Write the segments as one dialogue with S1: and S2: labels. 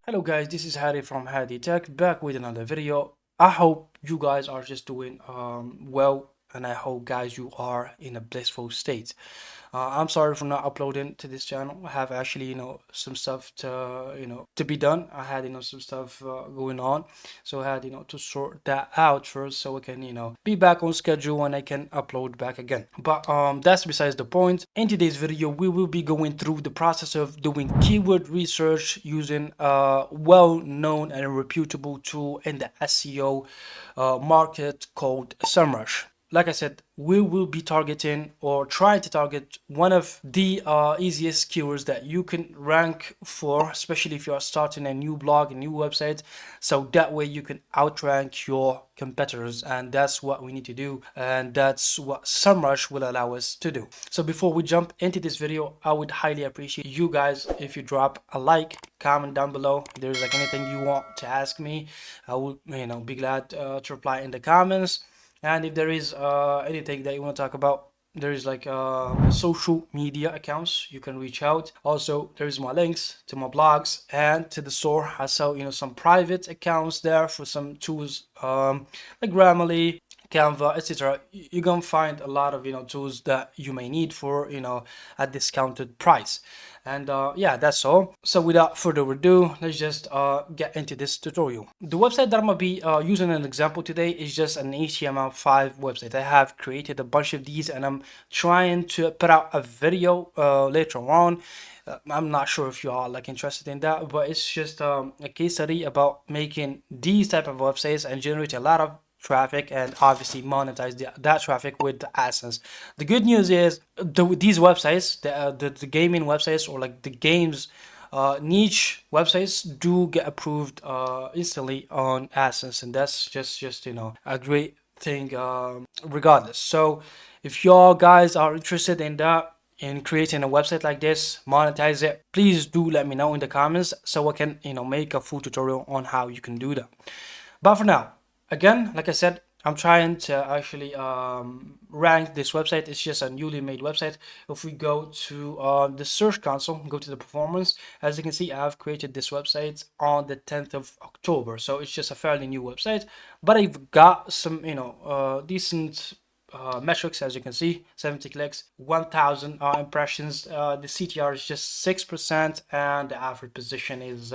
S1: Hello guys, this is Hadi from Hadi Tech back with another video. I hope you guys are just doing well, and I hope guys you are in a blissful state. I'm sorry for not uploading to this channel. I have actually some stuff to be done. I had some stuff going on, so I had to sort that out first so I can be back on schedule and I can upload back again. But that's besides the point. In today's video we will be going through the process of doing keyword research using a well-known and reputable tool in the SEO market called SEMrush. Like I said, we will be targeting or trying to target one of the easiest keywords that you can rank for, especially if you are starting a new blog, a new website. So that way you can outrank your competitors, and that's what we need to do, and that's what SEMrush will allow us to do. So before we jump into this video, I would highly appreciate you guys if you drop a like, comment down below. If there's like anything you want to ask me, I will be glad to reply in the comments. And if there is anything that you want to talk about, there is like social media accounts you can reach out. Also, there is my links to my blogs and to the store. I sell some private accounts there for some tools like Grammarly, Canva, etc. You're gonna find a lot of tools that you may need for a discounted price. And yeah, that's all. So without further ado, let's just get into this tutorial. The website that I'm gonna be using an example today is just an HTML5 website. I have created a bunch of these and I'm trying to put out a video later on. I'm not sure if you are like interested in that, but it's just a case study about making these type of websites and generate a lot of traffic and obviously monetize that traffic with the AdSense. The good news is these websites, the gaming websites or like the games niche websites do get approved instantly on AdSense, and that's just a great thing regardless. So if y'all guys are interested in that, in creating a website like this, monetize it, please do let me know in the comments so I can make a full tutorial on how you can do that. But for now, again, like I said, I'm trying to actually rank this website. It's just a newly made website. If we go to the search console, go to the performance, as you can see, I've created this website on the 10th of October. So it's just a fairly new website, but I've got some, decent metrics. As you can see, 70 clicks, 1000 impressions. The CTR is just 6% and the average position is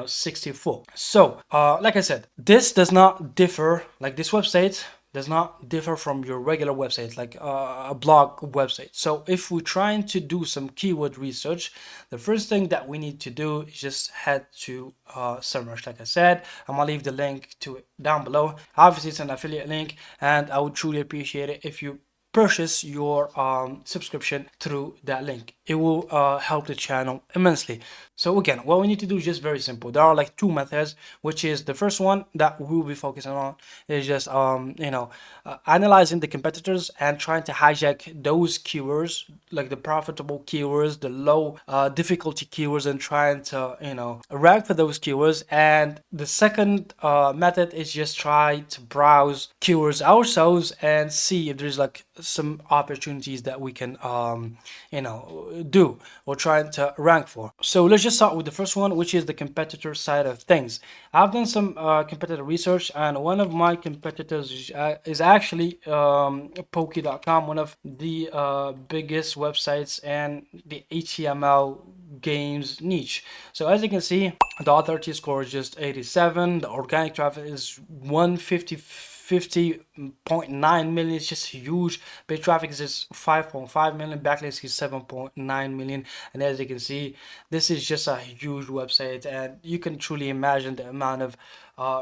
S1: 64. So like I said, this does not differ, like this website does not differ from your regular website, like a blog website. So if we're trying to do some keyword research, the first thing that we need to do is just head to SEMrush. Like I said, I'm gonna leave the link to it down below. Obviously it's an affiliate link, and I would truly appreciate it if you purchase your subscription through that link. It will help the channel immensely. So again, what we need to do is just very simple. There are like two methods, which is the first one that we will be focusing on is just analyzing the competitors and trying to hijack those keywords, like the profitable keywords, the low difficulty keywords, and trying to rank for those keywords. And the second method is just try to browse keywords ourselves and see if there's like some opportunities that we can do or trying to rank for. So let's just start with the first one, which is the competitor side of things. I've done some competitor research, and one of my competitors is actually Poke.com, one of the biggest websites and the HTML games niche. So as you can see, the authority score is just 87. The organic traffic is 50.9 million. It's just huge. Paid traffic is just 5.5 million. Backlinks is 7.9 million. And as you can see, this is just a huge website, and you can truly imagine the amount of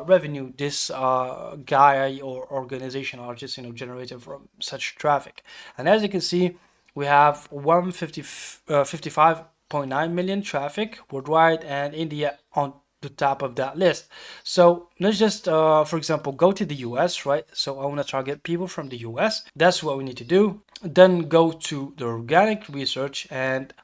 S1: revenue this guy or organization are just generated from such traffic. And as you can see, we have 55.9 million traffic worldwide, and India on the top of that list. So let's just for example go to the US, right? So I want to target people from the US. That's what we need to do. Then go to the organic research and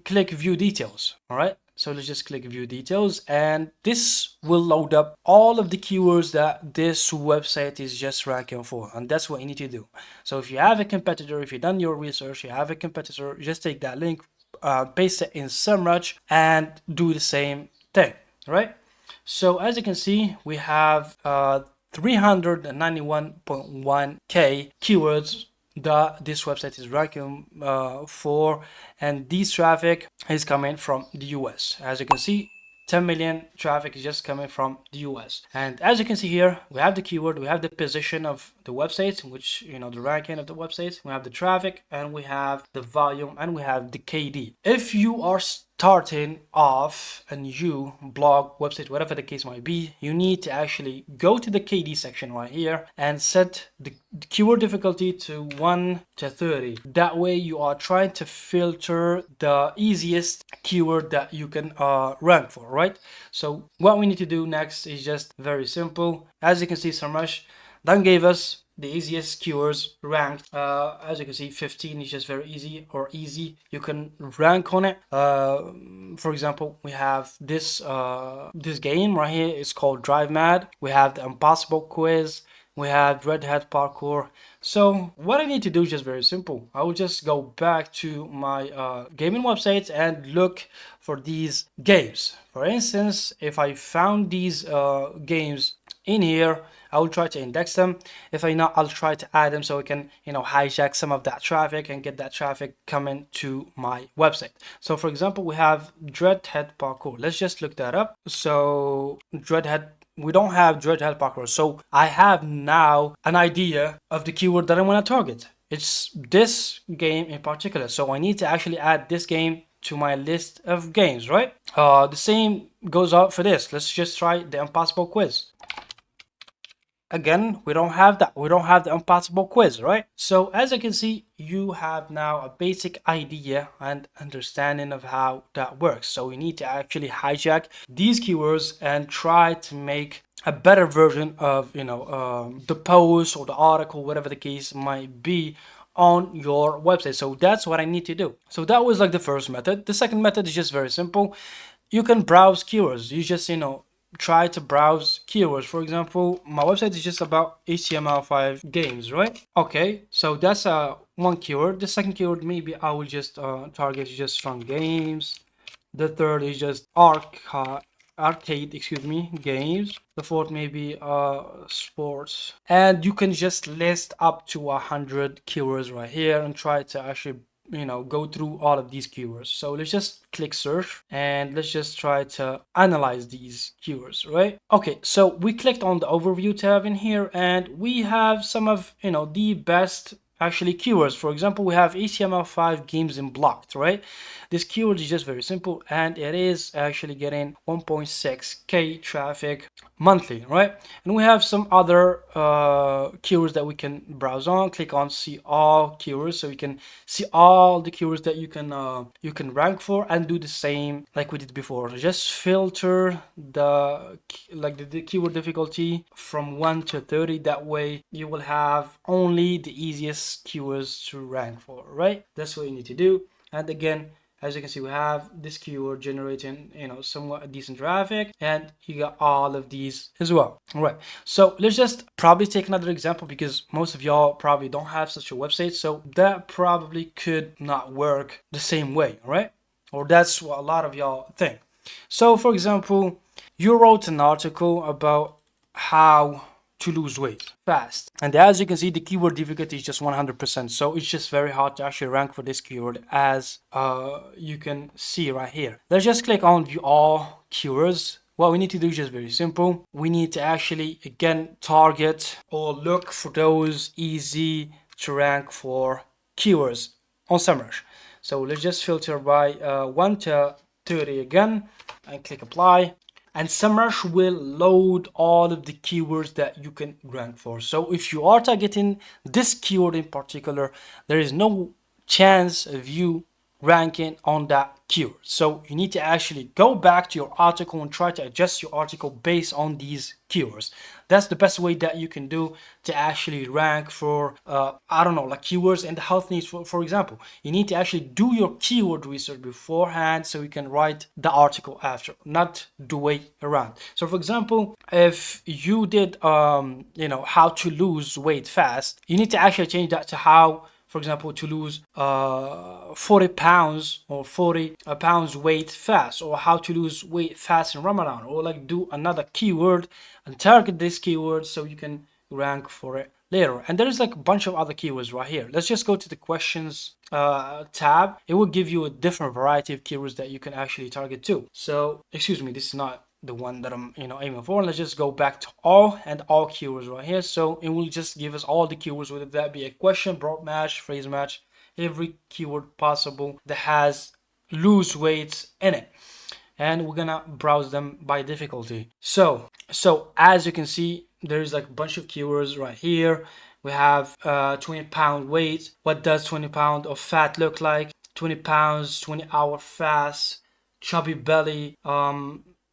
S1: click view details. All right, so let's just click view details, and this will load up all of the keywords that this website is just ranking for, and that's what you need to do. So if you have a competitor, if you've done your research, you have a competitor, just take that link, paste it in SEMrush and do the same thing. right? So as you can see, we have 391.1k keywords that this website is ranking for, and this traffic is coming from the US. As you can see, 10 million traffic is just coming from the US. And as you can see here, we have the keyword, we have the position of the websites, which, the ranking of the websites, we have the traffic, and we have the volume, and we have the KD. If you are starting off a new blog, website, whatever the case might be, you need to actually go to the KD section right here and set the keyword difficulty to 1 to 30. That way you are trying to filter the easiest keyword that you can rank for, right? So what we need to do next is just very simple. As you can see, SEMrush then gave us the easiest keywords ranked. As you can see, 15 is just very easy or easy. You can rank on it. For example, we have this this game right here. It's called Drive Mad. We have the Impossible Quiz. We have Red Hat Parkour. So what I need to do is just very simple. I will just go back to my gaming website and look for these games. For instance, if I found these games in here, I will try to index them. If I not, I'll try to add them so we can, hijack some of that traffic and get that traffic coming to my website. So for example, we have Dreadhead Parkour. Let's just look that up. So Dreadhead, we don't have Dreadhead Parkour. So I have now an idea of the keyword that I want to target. It's this game in particular. So I need to actually add this game to my list of games, right? The same goes out for this. Let's just try the Impossible Quiz. Again, we don't have that. We don't have the Impossible Quiz, right? So as you can see, you have now a basic idea and understanding of how that works. So we need to actually hijack these keywords and try to make a better version of, the post or the article, whatever the case might be, on your website. So that's what I need to do. So that was like the first method. The second method is just very simple. You can browse keywords. You just, try to browse keywords. For example, my website is just about HTML5 games, right? Okay, so that's one keyword. The second keyword, maybe I will just target just from games. The third is just arcade, games. The fourth maybe sports. And you can just list up to 100 keywords right here and try to actually go through all of these keywords. So let's just click search and let's just try to analyze these keywords, right? Okay, so we clicked on the overview tab in here and we have some of the best actually keywords. For example, we have HTML5 games in blocked, right? This keyword is just very simple and it is actually getting 1.6k traffic monthly, right? And we have some other keywords that we can browse on. Click on see all keywords so you can see all the keywords that you can rank for, and do the same like we did before. Just filter the keyword difficulty from 1 to 30. That way you will have only the easiest keywords to rank for, right? That's what you need to do. And again, as you can see, we have this keyword generating, somewhat decent traffic, and you got all of these as well. All right, so let's just probably take another example because most of y'all probably don't have such a website, so that probably could not work the same way, right? Or that's what a lot of y'all think. So for example, you wrote an article about how to lose weight fast, and as you can see, the keyword difficulty is just 100%, so it's just very hard to actually rank for this keyword, as you can see right here. Let's just click on view all keywords. What we need to do is just very simple. We need to actually again target or look for those easy to rank for keywords on SEMrush. So let's just filter by 1 to 30 again and click apply. And SEMrush will load all of the keywords that you can rank for. So if you are targeting this keyword in particular, there is no chance of you ranking on that keyword. So you need to actually go back to your article and try to adjust your article based on these keywords. That's the best way that you can do to actually rank for I don't know, like keywords in the health needs. For example, you need to actually do your keyword research beforehand so you can write the article after, not the way around. So for example, if you did how to lose weight fast, you need to actually change that to how for example, to lose 40 pounds or 40 pounds weight fast, or how to lose weight fast in Ramadan, or like do another keyword and target this keyword so you can rank for it later. And there's like a bunch of other keywords right here. Let's just go to the questions tab. It will give you a different variety of keywords that you can actually target too. So excuse me, this is not the one that I'm aiming for. Let's just go back to all keywords right here. So it will just give us all the keywords, whether that be a question, broad match, phrase match, every keyword possible that has lose weights in it, and we're gonna browse them by difficulty. So as you can see, there's like a bunch of keywords right here. We have 20-pound weight. What does 20 pound of fat look like? 20 pounds, 20-hour fast, chubby belly,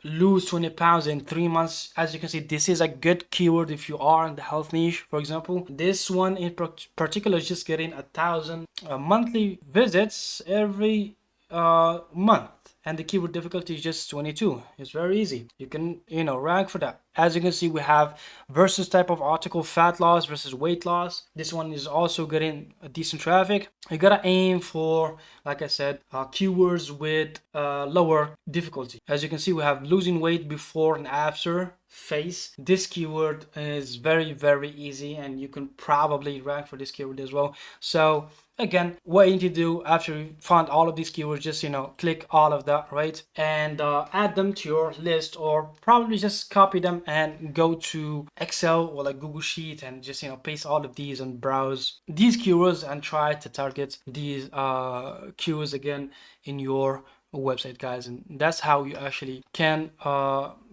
S1: lose 20 pounds in 3 months. As you can see, this is a good keyword if you are in the health niche. For example, this one in particular is just getting 1,000 monthly visits every month, and the keyword difficulty is just 22. It's very easy. You can rank for that. As you can see, we have versus type of article, fat loss versus weight loss. This one is also getting a decent traffic. You gotta aim for, like I said, keywords with lower difficulty. As you can see, we have losing weight before and after face. This keyword is very, very easy, and you can probably rank for this keyword as well. So again, what you need to do after you found all of these keywords, just click all of that, right, and add them to your list, or probably just copy them and go to Excel or like Google Sheet and just paste all of these and browse these keywords and try to target these keywords again in your website, guys. And that's how you actually can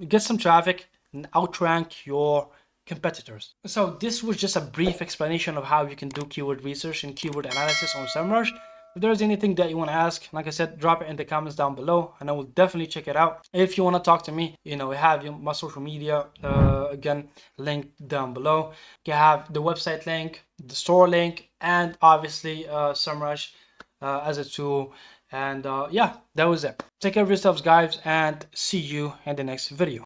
S1: get some traffic and outrank your competitors. So this was just a brief explanation of how you can do keyword research and keyword analysis on SEMrush. If there's anything that you want to ask, like I said, drop it in the comments down below and I will definitely check it out. If you want to talk to me, we have my social media, again, linked down below. You have the website link, the store link, and obviously SEMrush as a tool. And yeah, that was it. Take care of yourselves, guys, and see you in the next video.